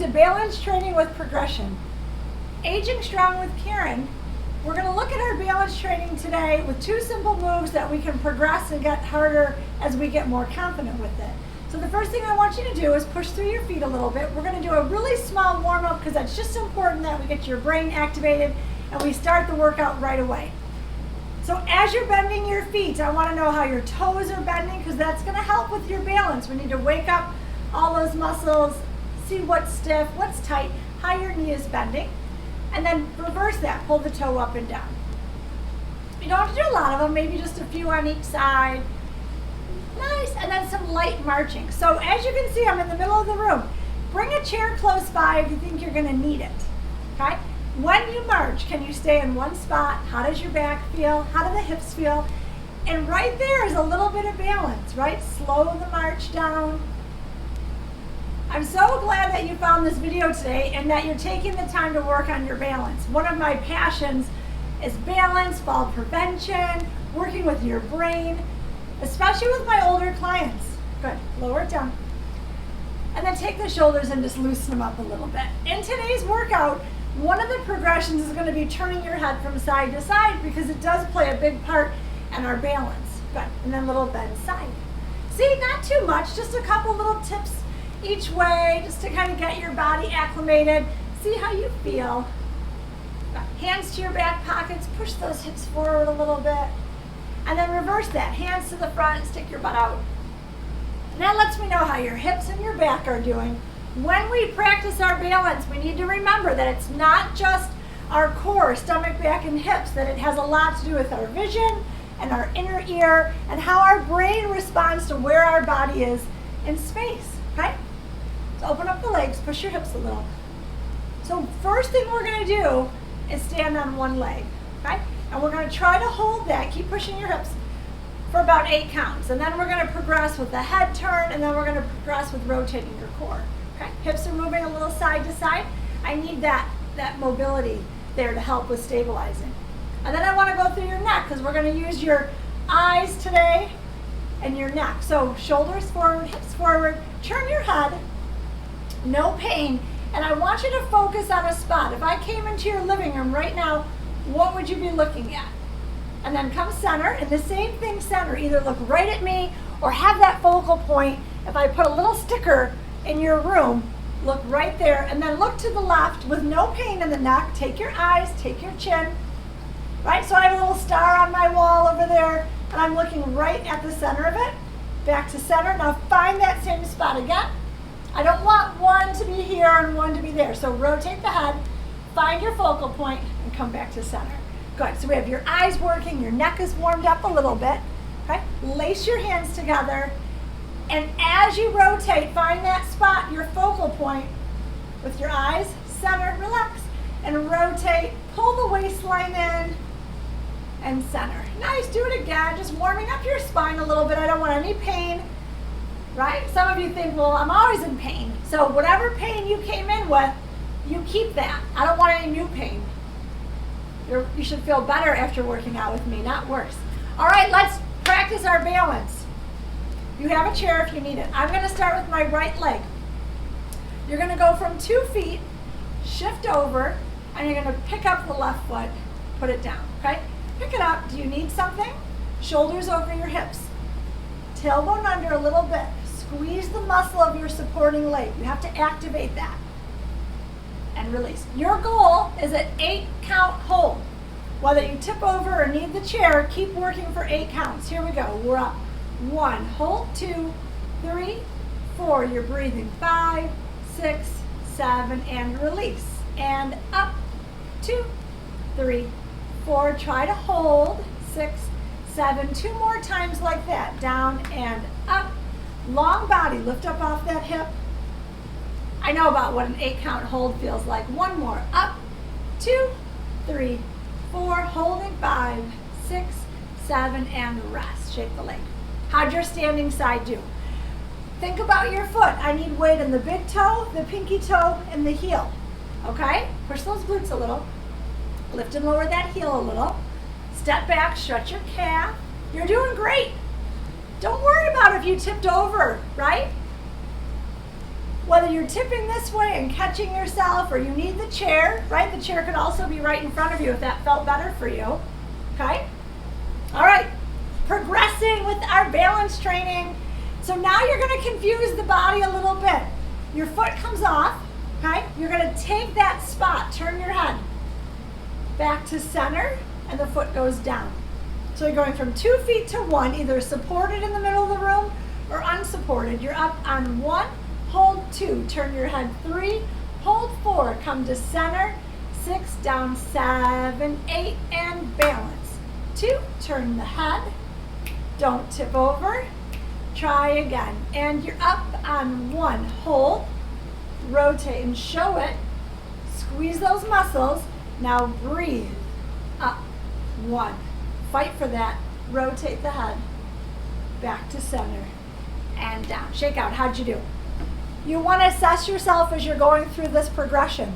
to Balance Training with Progression. Aging Strong with Karen. We're going to look at our balance training today with 2 simple moves that we can progress and get harder as we get more confident with it. So the first thing I want you to do is push through your feet a little bit. We're going to do a really small warm-up because that's just important that we get your brain activated and we start the workout right away. So as you're bending your feet, I want to know how your toes are bending because that's going to help with your balance. We need to wake up all those muscles, see what's stiff, what's tight, how your knee is bending, and then reverse that, pull the toe up and down. You don't have to do a lot of them, maybe just a few on each side. Nice, and then some light marching. So as you can see, I'm in the middle of the room. Bring a chair close by if you think you're gonna need it, okay? When you march, can you stay in one spot? How does your back feel? How do the hips feel? And right there is a little bit of balance, right? Slow the march down. I'm so glad that you found this video today and that you're taking the time to work on your balance. One of my passions is balance, fall prevention, working with your brain, especially with my older clients. Good, lower it down. And then take the shoulders and just loosen them up a little bit. In today's workout, one of the progressions is going to be turning your head from side to side because it does play a big part in our balance. Good, and then little bend side. See, not too much, just a couple little tips each way, just to kind of get your body acclimated. See how you feel. Hands to your back pockets, push those hips forward a little bit. And then reverse that, hands to the front and stick your butt out. And that lets me know how your hips and your back are doing. When we practice our balance, we need to remember that it's not just our core, stomach, back, and hips, that it has a lot to do with our vision and our inner ear and how our brain responds to where our body is in space, okay? So open up the legs, push your hips a little. So first thing we're gonna do is stand on one leg, okay? And we're gonna try to hold that, keep pushing your hips for about 8 counts. And then we're gonna progress with the head turn, and then we're gonna progress with rotating your core, okay? Hips are moving a little side to side. I need that mobility there to help with stabilizing. And then I wanna go through your neck, because we're gonna use your eyes today and your neck. So shoulders forward, hips forward, turn your head, no pain. And I want you to focus on a spot. If I came into your living room right now, what would you be looking at? And then come center, and the same thing center. Either look right at me or have that focal point. If I put a little sticker in your room, look right there, and then look to the left with no pain in the neck. Take your eyes, take your chin, right? So I have a little star on my wall over there, and I'm looking right at the center of it. Back to center. Now find that same spot again. I don't want one to be here and one to be there. So rotate the head, find your focal point, and come back to center. Good, so we have your eyes working, your neck is warmed up a little bit, okay? Lace your hands together, and as you rotate, find that spot, your focal point, with your eyes centered, relax, and rotate, pull the waistline in, and center. Nice, do it again, just warming up your spine a little bit. I don't want any pain, right? Some of you think, well, I'm always in pain. So whatever pain you came in with, you keep that. I don't want any new pain. You should feel better after working out with me, not worse. All right, let's practice our balance. You have a chair if you need it. I'm gonna start with my right leg. You're gonna go from 2 feet, shift over, and you're gonna pick up the left foot, put it down, okay? Pick it up. Do you need something? Shoulders over your hips. Tailbone under a little bit. Squeeze the muscle of your supporting leg. You have to activate that. And release. Your goal is an 8 count hold. Whether you tip over or need the chair, keep working for 8 counts. Here we go. We're up. 1, hold, 2, 3, 4. You're breathing. 5, 6, 7, and release. And up. 2, 3, 4. Try to hold. 6, 7. 2 more times like that. Down and up. Long body. Lift up off that hip. I know about what an 8 count hold feels like. 1 more. Up. 2, 3, 4. Holding. 5, 6, 7, and rest. Shake the leg. How'd your standing side do? Think about your foot. I need weight in the big toe, the pinky toe, and the heel. Okay? Push those glutes a little. Lift and lower that heel a little. Step back, stretch your calf. You're doing great. Don't worry about if you tipped over, right? Whether you're tipping this way and catching yourself, or you need the chair, right? The chair could also be right in front of you if that felt better for you, okay? All right, progressing with our balance training. So now you're gonna confuse the body a little bit. Your foot comes off, okay? You're gonna take that spot, turn your head back to center, and the foot goes down. So you're going from 2 feet to 1, either supported in the middle of the room or unsupported. You're up on 1, hold 2, turn your head 3, hold 4, come to center, 6, down 7, 8, and balance. 2, turn the head, don't tip over, try again. And you're up on 1, hold, rotate and show it, squeeze those muscles, now breathe, up, 1, fight for that, rotate the head, back to center, and down. Shake out, how'd you do? You want to assess yourself as you're going through this progression.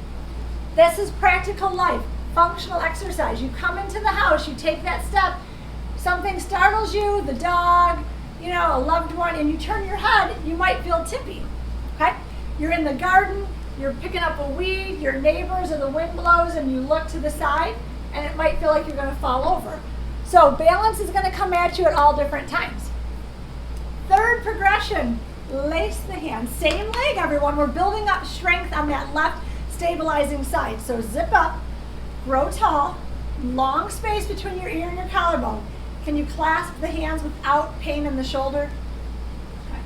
This is practical life, functional exercise. You come into the house, you take that step, something startles you, the dog, you know, a loved one, and you turn your head, you might feel tippy, okay? You're in the garden, you're picking up a weed, your neighbors, or the wind blows, and you look to the side, and it might feel like you're gonna fall over. So balance is gonna come at you at all different times. Third progression, lace the hands. Same leg, everyone. We're building up strength on that left stabilizing side. So zip up, grow tall, long space between your ear and your collarbone. Can you clasp the hands without pain in the shoulder? Okay.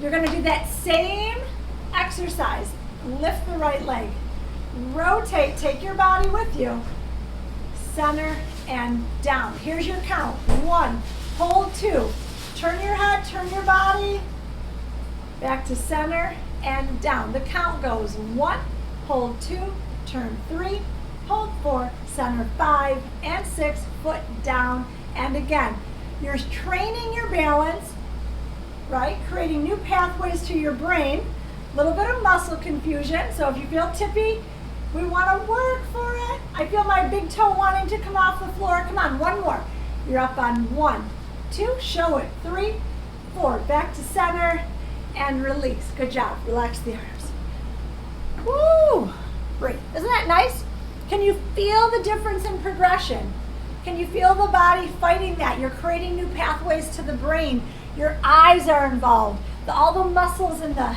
You're gonna do that same exercise. Lift the right leg. Rotate, take your body with you. Center and down. Here's your count. 1, hold 2. Turn your head, turn your body. Back to center and down. The count goes 1, hold 2, turn 3, hold 4, center 5 and 6, foot down. And again, you're training your balance, right? Creating new pathways to your brain. A little bit of muscle confusion. So if you feel tippy, we want to work for it. I feel my big toe wanting to come off the floor. Come on, one more. You're up on 1, 2, show it, 3, 4, back to center and release. Good job, relax the arms. Woo, breathe. Isn't that nice? Can you feel the difference in progression? Can you feel the body fighting that? You're creating new pathways to the brain. Your eyes are involved. All the muscles in the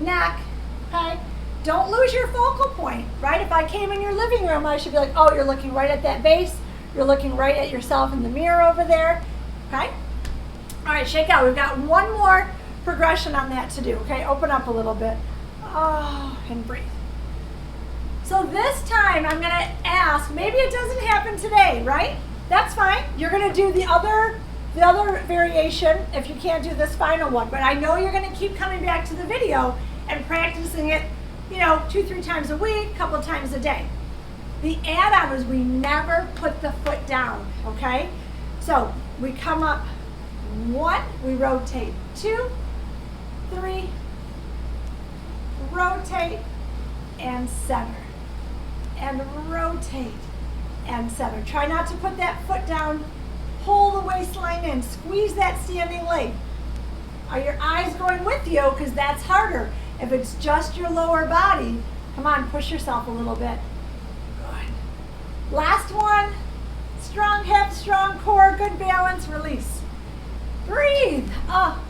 neck, okay? Don't lose your focal point, right? If I came in your living room, I should be like, oh, you're looking right at that base. You're looking right at yourself in the mirror over there, okay? All right, shake out. We've got one more progression on that to do, okay? Open up a little bit. Oh, and breathe. So this time I'm gonna ask, maybe it doesn't happen today, right? That's fine. You're gonna do the other variation if you can't do this final one, but I know you're gonna keep coming back to the video and practicing it, 2-3 times a week, a couple times a day. The add-on is we never put the foot down, okay? So we come up 1, we rotate 2, 3, rotate and center, and rotate and center. Try not to put that foot down. Pull the waistline in, squeeze that standing leg. Are your eyes going with you? Because that's harder. If it's just your lower body, come on, push yourself a little bit. Good. Last one. Strong hips, strong core, good balance, release. Breathe.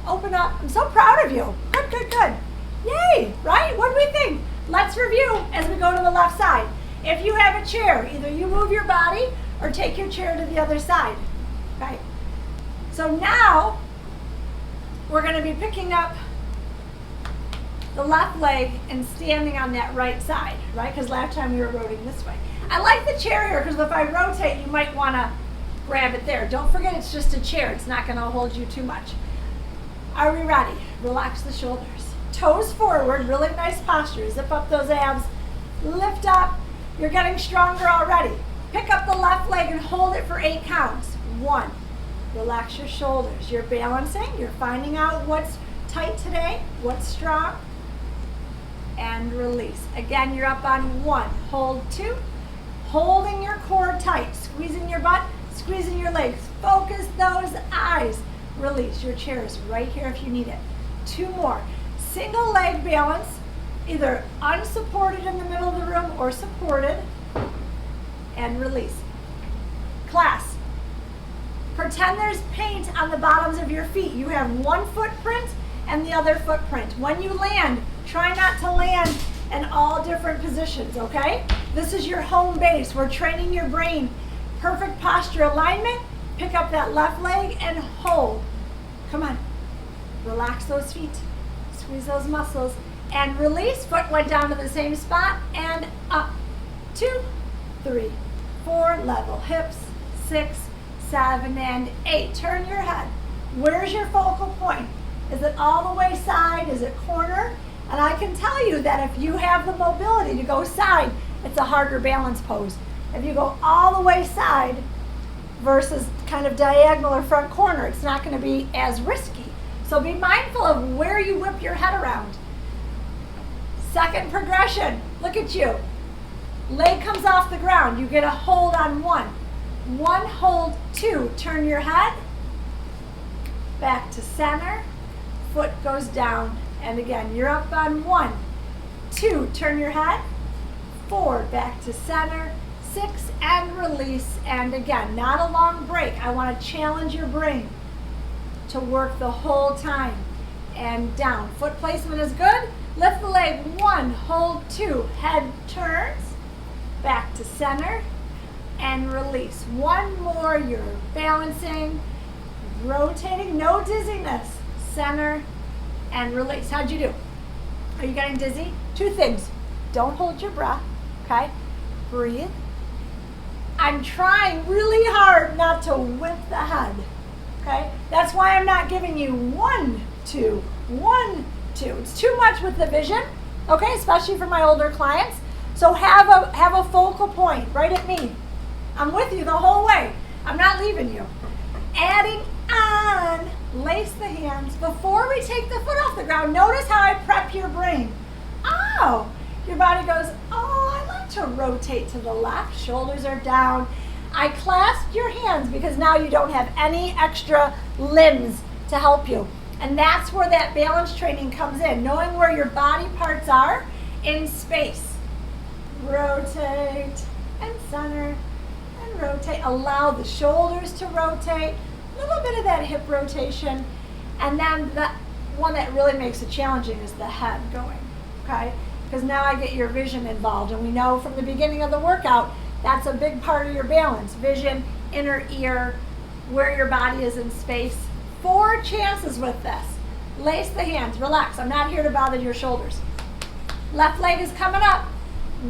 Open up. I'm so proud of you. Good, good, good. Yay, right? What do we think? Let's review as we go to the left side. If you have a chair, either you move your body or take your chair to the other side. Okay. So now we're going to be picking up the left leg and standing on that right side, right? Because last time we were rotating this way. I like the chair here because if I rotate, you might want to grab it there. Don't forget it's just a chair. It's not going to hold you too much. Are we ready? Relax the shoulders. Toes forward, really nice posture. Zip up those abs. Lift up. You're getting stronger already. Pick up the left leg and hold it for 8 counts. 1. Relax your shoulders. You're balancing. You're finding out what's tight today, what's strong, and release. Again, you're up on 1. Hold 2. Holding your core tight. Squeezing your butt, squeezing your legs. Focus those eyes. Release. Your chair is right here if you need it. 2 more. Single leg balance. either unsupported in the middle of the room or supported, and release. Class, pretend there's paint on the bottoms of your feet. You have one footprint and the other footprint. When you land, try not to land in all different positions, okay? This is your home base. We're training your brain. Perfect posture alignment. Pick up that left leg and hold. Come on. Relax those feet. Squeeze those muscles. And release. Foot went down to the same spot. And up. 2, 3, 4. Level hips. 6, 7, and 8. Turn your head. Where's your focal point? Is it all the way side? Is it corner? And I can tell you that if you have the mobility to go side, it's a harder balance pose. If you go all the way side versus kind of diagonal or front corner, it's not going to be as risky. So be mindful of where you whip your head around. Second progression, look at you. Leg comes off the ground. You get a hold on 1. 1, hold 2. Turn your head back to center. Foot goes down. And again, you're up on 1. 2, turn your head. 4, back to center. 6, and release. And again, not a long break. I want to challenge your brain to work the whole time. And down. Foot placement is good. Lift the leg. 1, hold 2. Head turns. Back to center. And release. 1 more. You're balancing. Rotating. No dizziness. Center. And release. How'd you do? Are you getting dizzy? 2 things. Don't hold your breath. Okay? Breathe. I'm trying really hard not to whip the head. Okay? That's why I'm not giving you 1, 2, 1, 2. It's too much with the vision. Okay? Especially for my older clients. So have a focal point right at me. I'm with you the whole way. I'm not leaving you. Adding on. Lace the hands. Before we take the foot off the ground, notice how I prep your brain. Oh, your body goes, oh, I like to rotate to the left. Shoulders are down. I clasped your hands because now you don't have any extra limbs to help you. And that's where that balance training comes in, knowing where your body parts are in space. Rotate and center and rotate. Allow the shoulders to rotate. A little bit of that hip rotation, and then the one that really makes it challenging is the head going, okay? Because now I get your vision involved, and we know from the beginning of the workout, that's a big part of your balance. Vision, inner ear, where your body is in space. 4 chances with this. Lace the hands, relax. I'm not here to bother your shoulders. Left leg is coming up.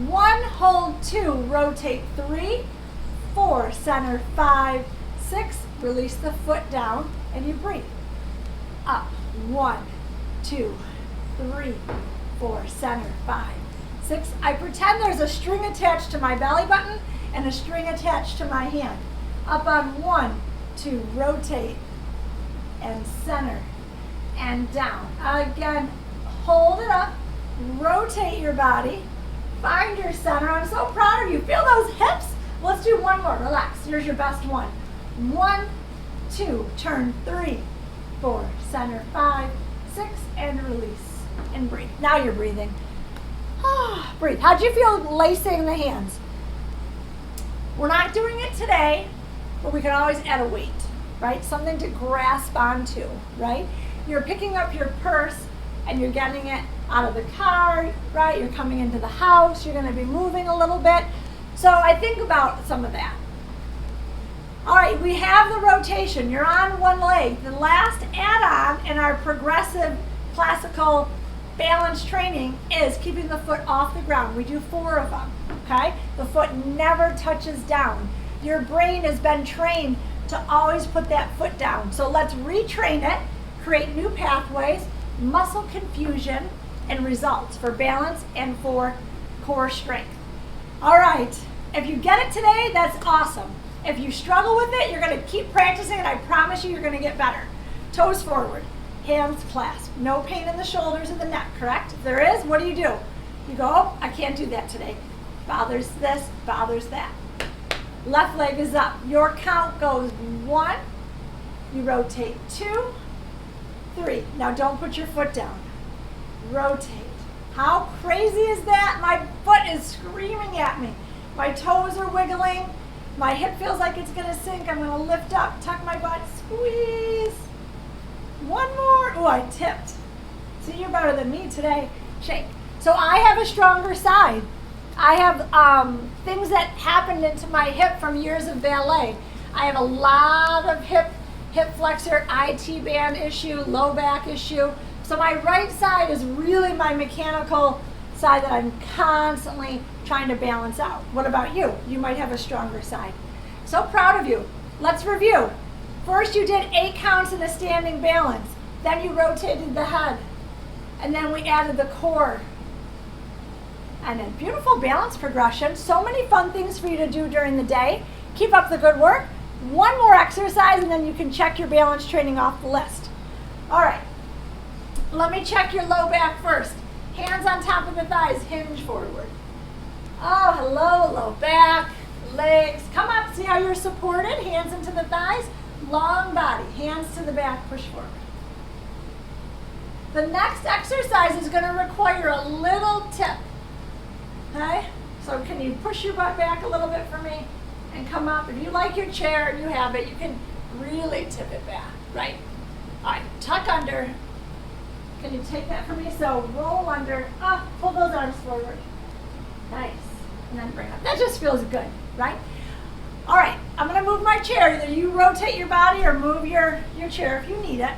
1, hold 2, rotate 3, 4, center 5, 6, release the foot down, and you breathe. Up, 1, 2, 3, 4, center, 5, 6. I pretend there's a string attached to my belly button and a string attached to my hand. Up on 1, 2, rotate, and center, and down. Again, hold it up, rotate your body, find your center. I'm so proud of you. Feel those hips? Let's do 1 more. Relax. Here's your best one. 1, 2, turn 3, 4, center 5, 6, and release. And breathe. Now you're breathing. Breathe. How'd you feel lacing the hands? We're not doing it today, but we can always add a weight, right? Something to grasp onto, right? You're picking up your purse and you're getting it out of the car, right? You're coming into the house. You're going to be moving a little bit. So I think about some of that. All right, we have the rotation. You're on 1 leg. The last add-on in our progressive classical balance training is keeping the foot off the ground. We do 4 of them, okay? The foot never touches down. Your brain has been trained to always put that foot down. So let's retrain it, create new pathways, muscle confusion, and results for balance and for core strength. All right, if you get it today, that's awesome. If you struggle with it, you're going to keep practicing, and I promise you're going to get better. Toes forward, hands clasped. No pain in the shoulders or the neck, correct? If there is, what do? You go, oh, I can't do that today. Bothers this, bothers that. Left leg is up. Your count goes 1. You rotate 2, 3. Now don't put your foot down. Rotate. How crazy is that? My foot is screaming at me. My toes are wiggling. My hip feels like it's gonna sink. I'm gonna lift up, tuck my butt, squeeze. One more. Oh, I tipped. See, you're better than me today. Shake. So I have a stronger side. I have things that happened into my hip from years of ballet. I have a lot of hip flexor, IT band issue, low back issue. So my right side is really my mechanical side that I'm constantly trying to balance out. What about you? You might have a stronger side. So proud of you. Let's review. First you did 8 counts in a standing balance. Then you rotated the head. And then we added the core. And a beautiful balance progression. So many fun things for you to do during the day. Keep up the good work. One more exercise and then you can check your balance training off the list. All right, let me check your low back first. Hands on top of the thighs, hinge forward. Oh, hello, low back, legs. Come up, see how you're supported. Hands into the thighs, long body. Hands to the back, push forward. The next exercise is gonna require a little tip. Okay, so can you push your butt back a little bit for me and come up? If you like your chair and you have it, you can really tip it back, right? All right, tuck under. Can you take that for me? So roll under, pull those arms forward. Nice, and then bring up. That just feels good, right? All right, I'm gonna move my chair. Either you rotate your body or move your chair if you need it.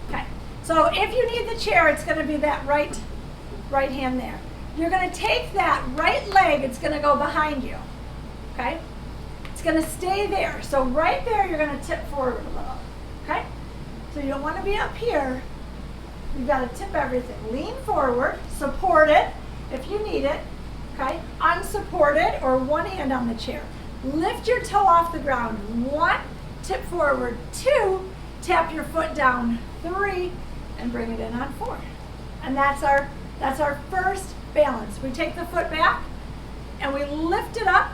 Okay, so if you need the chair, it's gonna be that right hand there. You're gonna take that right leg, it's gonna go behind you, okay? It's gonna stay there. So right there, you're gonna tip forward a little, okay? So you don't wanna be up here. You've gotta tip everything. Lean forward, support it if you need it, okay? Unsupported or one hand on the chair. Lift your toe off the ground. 1, tip forward. 2, tap your foot down. 3, and bring it in on 4. And that's our first balance. We take the foot back and we lift it up,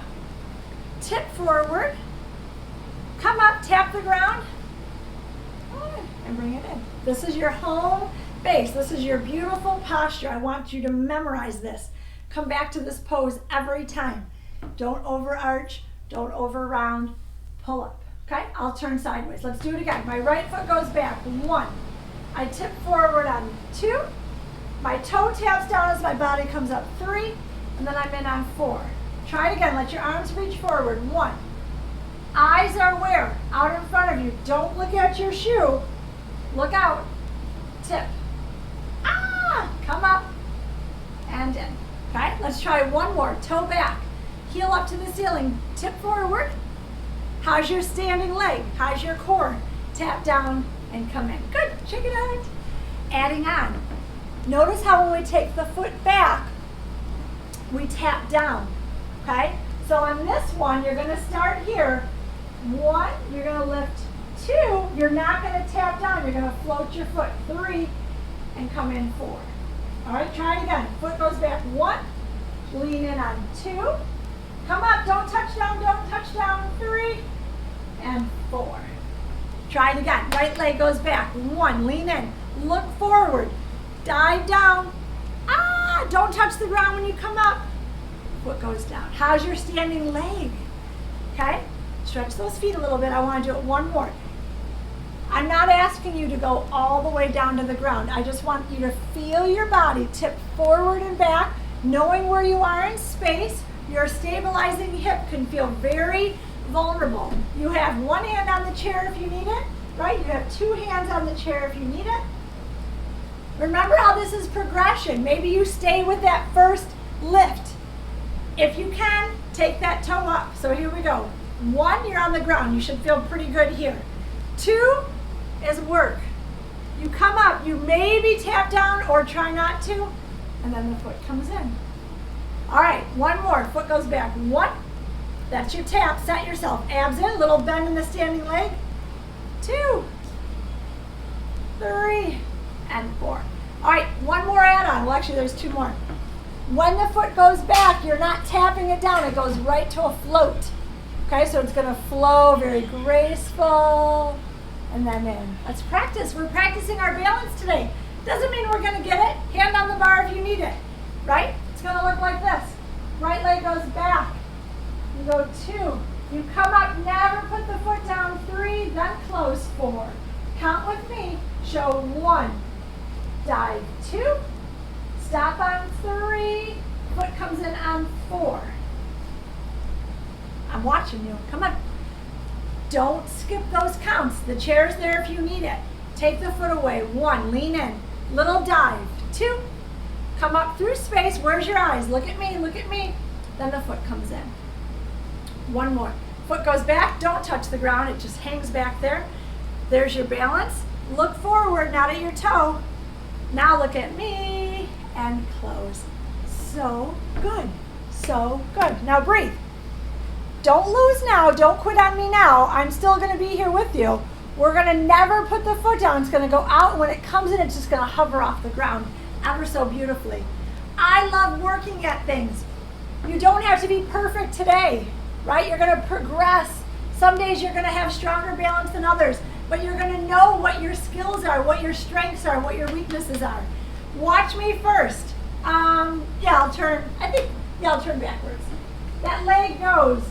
tip forward, come up, tap the ground, and bring it in. This is your home base. This is your beautiful posture. I want you to memorize this. Come back to this pose every time. Don't overarch, don't over round, pull up. Okay, I'll turn sideways. Let's do it again. My right foot goes back. 1, I tip forward on 2, my toe taps down as my body comes up. 3, and then I'm in on 4. Try it again. Let your arms reach forward. 1. Eyes are where? Out in front of you. Don't look at your shoe. Look out. Tip. Come up and in. Okay, let's try one more. Toe back. Heel up to the ceiling. Tip forward. How's your standing leg? How's your core? Tap down and come in. Good. Check it out. Adding on. Notice how when we take the foot back, we tap down, okay? So on this one, you're gonna start here. 1, you're gonna lift. 2, you're not gonna tap down, you're gonna float your foot. 3, and come in 4. All right, try it again. Foot goes back. 1, lean in on 2, come up, don't touch down, 3, and 4. Try it again. Right leg goes back. 1, lean in, look forward. Dive down. Don't touch the ground when you come up. Foot goes down. How's your standing leg? Okay, stretch those feet a little bit. I want to do it one more. I'm not asking you to go all the way down to the ground. I just want you to feel your body tip forward and back, knowing where you are in space. Your stabilizing hip can feel very vulnerable. You have 1 hand on the chair if you need it, right? You have 2 hands on the chair if you need it. Remember how this is progression. Maybe you stay with that first lift. If you can, take that toe up. So here we go. 1, you're on the ground. You should feel pretty good here. 2 is work. You come up, you maybe tap down or try not to, and then the foot comes in. All right, 1 more. Foot goes back. 1, that's your tap. Set yourself. Abs in, little bend in the standing leg. 2, 3, and 4. All right, 1 more add-on. Well, actually, there's 2 more. When the foot goes back, you're not tapping it down. It goes right to a float. Okay, so it's going to flow very graceful, and then in. Let's practice. We're practicing our balance today. Doesn't mean we're going to get it. Hand on the bar if you need it. right? It's gonna look like this. Right leg goes back. You go 2. You come up, never put the foot down. 3, then close 4. Count with me. Show 1. Dive 2. Stop on 3. Foot comes in on 4. I'm watching you. Come on. Don't skip those counts. The chair's there if you need it. Take the foot away. 1. Lean in. Little dive. 2. Come up through space. Where's your eyes? Look at me. Look at me. Then the foot comes in. 1 more. Foot goes back. Don't touch the ground. It just hangs back there. There's your balance. Look forward, not at your toe. Now look at me and close. So good. So good. Now breathe. Don't lose now. Don't quit on me now. I'm still going to be here with you. We're going to never put the foot down. It's going to go out. When it comes in, it's just going to hover off the ground ever so beautifully. I love working at things. You don't have to be perfect today, right? You're going to progress. Some days you're going to have stronger balance than others, but you're going to know what your skills are, what your strengths are, what your weaknesses are. Watch me first. I'll turn backwards. That leg goes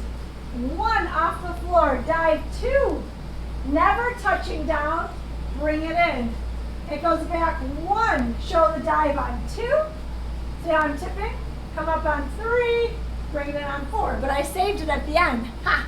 1 off the floor, dive 2, never touching down, bring it in. It goes back 1, show the dive on 2, down tipping, come up on 3, bring it in on 4. But I saved it at the end. Ha!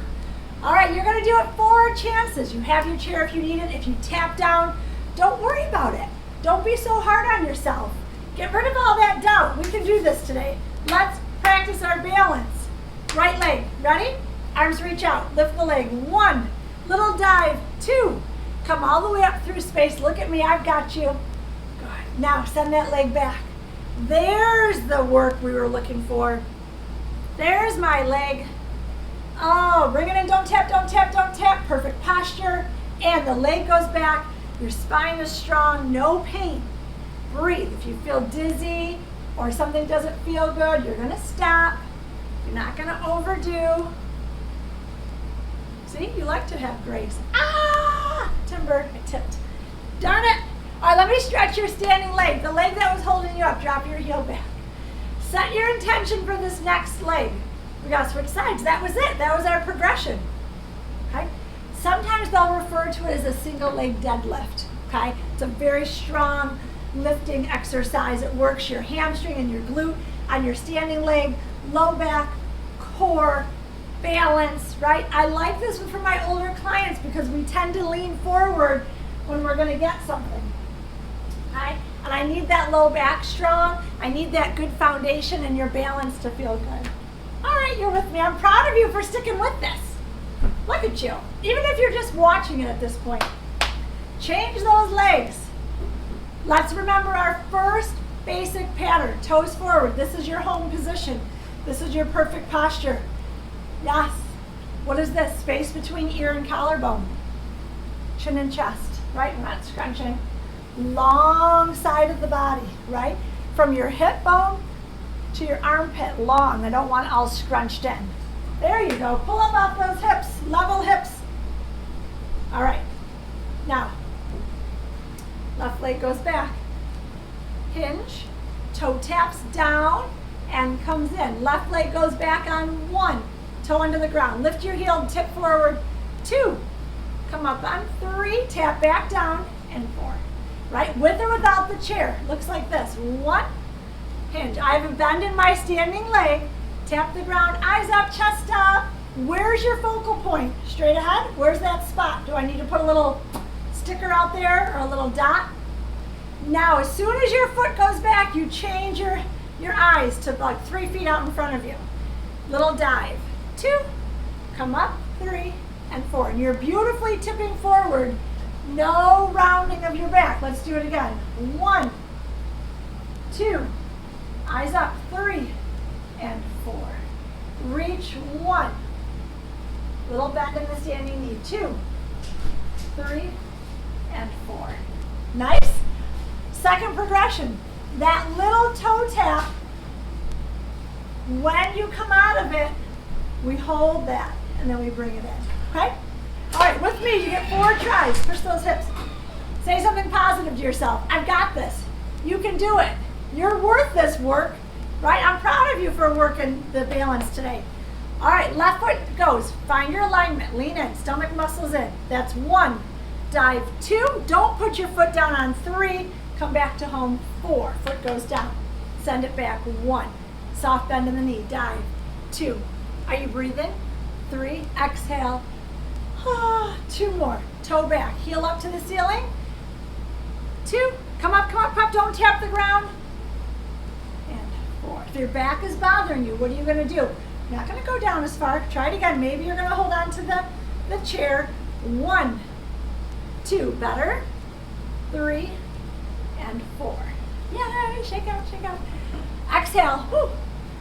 All right, you're gonna do it 4 chances. You have your chair if you need it. If you tap down, don't worry about it. Don't be so hard on yourself. Get rid of all that doubt. We can do this today. Let's practice our balance. Right leg, ready? Arms reach out, lift the leg. 1, little dive. 2, come all the way up through space. Look at me, I've got you. Good. Now send that leg back. There's the work we were looking for. There's my leg. Oh, bring it in, don't tap, don't tap, don't tap. Perfect posture. And the leg goes back. Your spine is strong, no pain. Breathe. If you feel dizzy or something doesn't feel good, you're gonna stop. You're not gonna overdo. See, you like to have grace. Ah, timber, I tipped. Darn it. All right, let me stretch your standing leg. The leg that was holding you up, drop your heel back. Set your intention for this next leg. We gotta switch sides. That was it. That was our progression. Okay? Sometimes they'll refer to it as a single leg deadlift. Okay? It's a very strong lifting exercise. It works your hamstring and your glute on your standing leg, low back, core, balance, right? I like this one for my older clients because we tend to lean forward when we're gonna get something. Okay? And I need that low back strong. I need that good foundation and your balance to feel good. All right, you're with me. I'm proud of you for sticking with this. Look at you. Even if you're just watching it at this point. Change those legs. Let's remember our first basic pattern. Toes forward. This is your home position. This is your perfect posture. Yes. What is this? Space between ear and collarbone. Chin and chest, right? We're not scrunching. Long side of the body, right? From your hip bone to your armpit, long. I don't want it all scrunched in. There you go. Pull up off those hips. Level hips. All right. Now, left leg goes back. Hinge. Toe taps down and comes in. Left leg goes back on 1. Toe under the ground. Lift your heel and tip forward. 2. Come up on 3. Tap back down. And 4. Right? With or without the chair. Looks like this. 1. Hinge. I have a bend in my standing leg. Tap the ground. Eyes up. Chest up. Where's your focal point? Straight ahead? Where's that spot? Do I need to put a little sticker out there or a little dot? Now, as soon as your foot goes back, you change your eyes to like 3 feet out in front of you. Little dive. 2. Come up. 3 and 4. And you're beautifully tipping forward. No rounding of your back. Let's do it again. 1, 2. Eyes up. 3 and 4. Reach. 1. Little bend in the standing knee. 2, 3, and 4. Nice. Second progression. That little toe tap, when you come out of it, we hold that and then we bring it in. Okay? All right, with me, you get 4 tries. Push those hips. Say something positive to yourself. I've got this. You can do it. You're worth this work. right? I'm proud of you for working the balance today. All right, left foot goes. Find your alignment. Lean in, stomach muscles in. That's 1. Dive 2. Don't put your foot down on 3. Come back to home. 4. Foot goes down. Send it back. 1. Soft bend in the knee. Dive. 2. Are you breathing? 3. Exhale. 2 more. Toe back. Heel up to the ceiling. 2. Come up, come up, come up. Don't tap the ground. And 4. If your back is bothering you, what are you going to do? You're not going to go down as far. Try it again. Maybe you're going to hold on to the chair. 1, 2. Better. 3 and 4. Yay! Shake out, shake out. Exhale. Whew.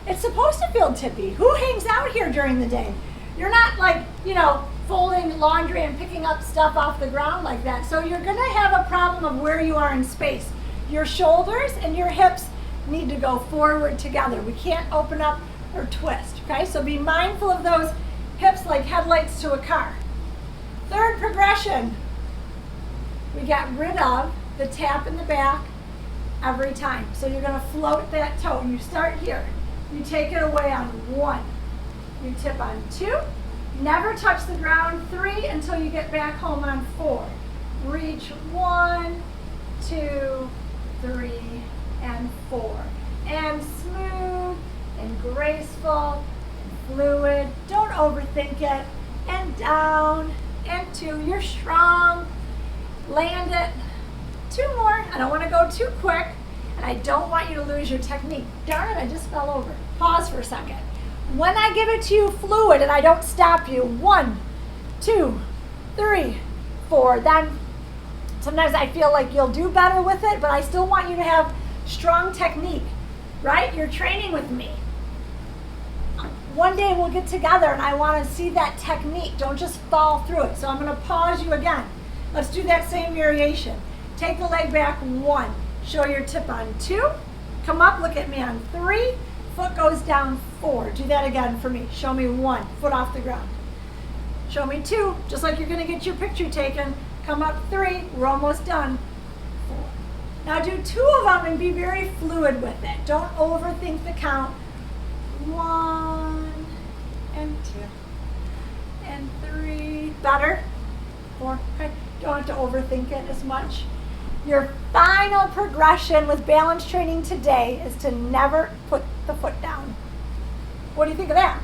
It's supposed to feel tippy. Who hangs out here during the day? You're not like, folding laundry and picking up stuff off the ground like that. So you're going to have a problem of where you are in space. Your shoulders and your hips need to go forward together. We can't open up or twist, okay? So be mindful of those hips like headlights to a car. Third progression, we got rid of the tap in the back every time. So you're going to float that toe. You start here. You take it away on 1. You tip on 2. Never touch the ground. 3 until you get back home on 4. Reach 1, 2, 3, and 4. And smooth and graceful and fluid. Don't overthink it. And down and 2. You're strong. Land it. 2 more. I don't want to go too quick. And I don't want you to lose your technique. Darn it, I just fell over. Pause for a second. When I give it to you fluid and I don't stop you, 1, 2, 3, 4, then sometimes I feel like you'll do better with it, but I still want you to have strong technique, right? You're training with me. One day we'll get together and I want to see that technique. Don't just fall through it. So I'm going to pause you again. Let's do that same variation. Take the leg back, 1. Show your tip on 2. Come up, look at me on 3. Foot goes down, 4. Do that again for me. Show me 1. Foot off the ground. Show me 2. Just like you're going to get your picture taken. Come up, 3. We're almost done. 4. Now do 2 of them and be very fluid with it. Don't overthink the count. 1 and 2 and 3. Better. 4. Okay. Don't have to overthink it as much. Your final progression with balance training today is to never put the foot down. What do you think of that?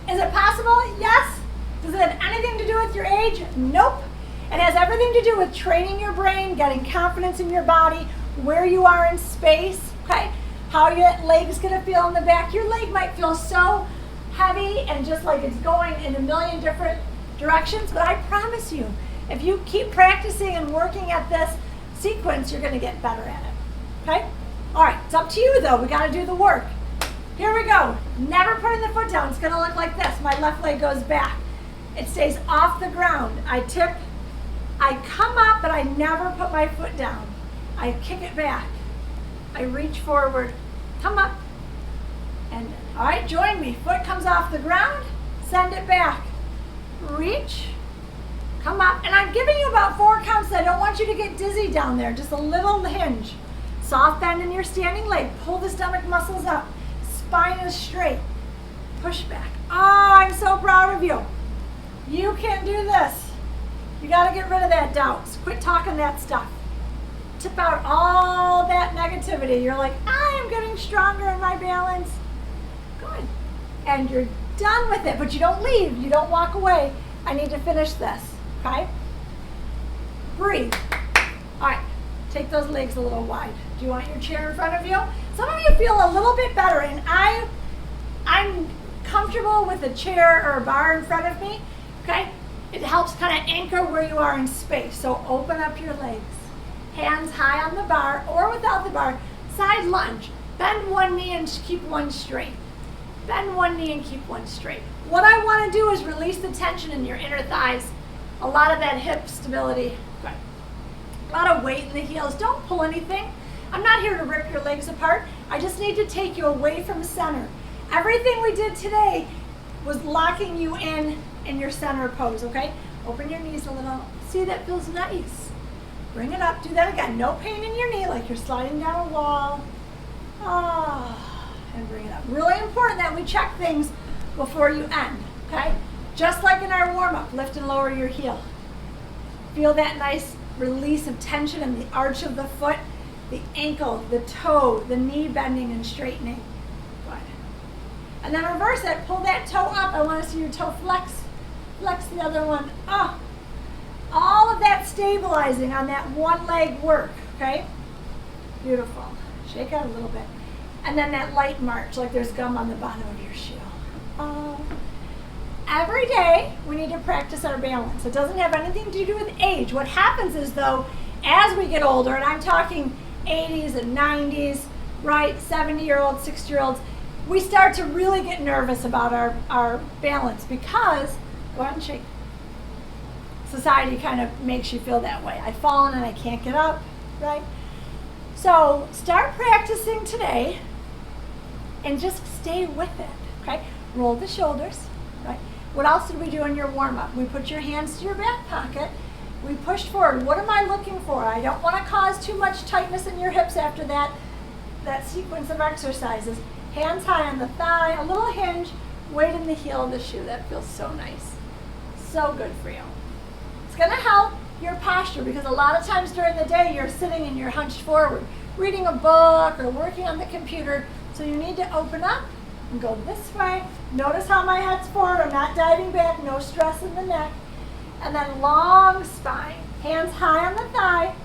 Is it possible? Yes. Does it have anything to do with your age? Nope. It has everything to do with training your brain, getting confidence in your body, where you are in space, okay? How your leg's gonna feel in the back. Your leg might feel so heavy and just like it's going in a million different directions, but I promise you, if you keep practicing and working at this sequence, you're going to get better at it. Okay? All right, it's up to you though. We got to do the work. Here we go. Never putting the foot down. It's going to look like this. My left leg goes back. It stays off the ground. I tip. I come up, but I never put my foot down. I kick it back. I reach forward. Come up. And all right, join me. Foot comes off the ground. Send it back. Reach. Come up, and I'm giving you about 4 counts. I don't want you to get dizzy down there. Just a little hinge. Soft bend in your standing leg. Pull the stomach muscles up. Spine is straight. Push back. Oh, I'm so proud of you. You can do this. You got to get rid of that doubts. Quit talking that stuff. Tip out all that negativity. You're like, I am getting stronger in my balance. Good. And you're done with it, but you don't leave. You don't walk away. I need to finish this. Okay? Breathe. All right, take those legs a little wide. Do you want your chair in front of you? Some of you feel a little bit better, and I'm comfortable with a chair or a bar in front of me, okay? It helps kind of anchor where you are in space. So open up your legs. Hands high on the bar or without the bar. Side lunge. Bend one knee and keep one straight. Bend one knee and keep one straight. What I want to do is release the tension in your inner thighs. A lot of that hip stability. Good. A lot of weight in the heels. Don't pull anything. I'm not here to rip your legs apart. I just need to take you away from center. Everything we did today was locking you in your center pose, okay? Open your knees a little. See, that feels nice. Bring it up. Do that again. No pain in your knee like you're sliding down a wall. Ah, and bring it Really important that we check things before you end, okay? Just like in our warm-up, lift and lower your heel. Feel that nice release of tension in the arch of the foot, the ankle, the toe, the knee bending and straightening. Good. And then reverse it, pull that toe up. I want to see your toe flex. Flex the other one. Oh. All of that stabilizing on that one leg work, okay? Beautiful. Shake out a little bit. And then that light march, like there's gum on the bottom of your shoe. Oh. Every day, we need to practice our balance. It doesn't have anything to do with age. What happens is, though, as we get older, and I'm talking 80s and 90s, right, 70-year-olds, 60-year-olds, we start to really get nervous about our balance because, go ahead and shake. Society kind of makes you feel that way. I've fallen and I can't get up, right? So start practicing today and just stay with it, okay? Roll the shoulders, right? What else did we do in your warm-up? We put your hands to your back pocket. We pushed forward. What am I looking for? I don't want to cause too much tightness in your hips after that sequence of exercises. Hands high on the thigh, a little hinge, weight in the heel of the shoe. That feels so nice. So good for you. It's going to help your posture because a lot of times during the day you're sitting and you're hunched forward, reading a book or working on the computer. So you need to open up and go this way. Notice how my head's forward. I'm not diving back. No stress in the neck. And then long spine. Hands high on the thigh.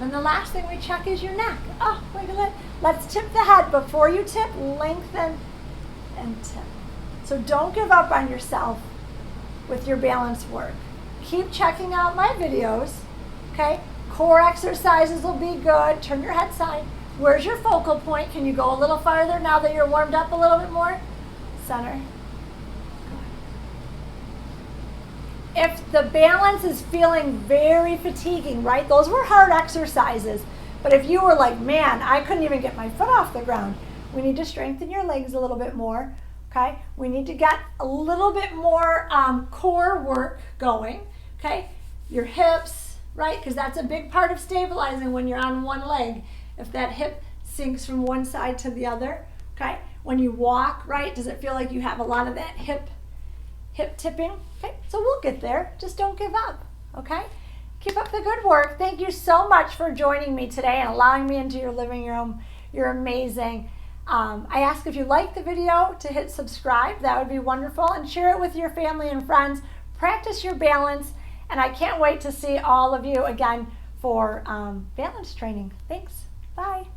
And the last thing we check is your neck. Oh, wiggle it. Let's tip the head. Before you tip, lengthen and tip. So don't give up on yourself with your balance work. Keep checking out my videos, okay? Core exercises will be good. Turn your head side. Where's your focal point? Can you go a little farther now that you're warmed up a little bit more? Center. If the balance is feeling very fatiguing, right? Those were hard exercises. But if you were like, man, I couldn't even get my foot off the ground, we need to strengthen your legs a little bit more, okay? We need to get a little bit more core work going, okay? Your hips, right? Because that's a big part of stabilizing when you're on one leg. If that hip sinks from one side to the other, okay? When you walk, right? Does it feel like you have a lot of that hip tipping? Okay, so we'll get there. Just don't give up, okay? Keep up the good work. Thank you so much for joining me today and allowing me into your living room. You're amazing. I ask if you like the video to hit subscribe. That would be wonderful. And share it with your family and friends. Practice your balance. And I can't wait to see all of you again for balance training. Thanks. Bye.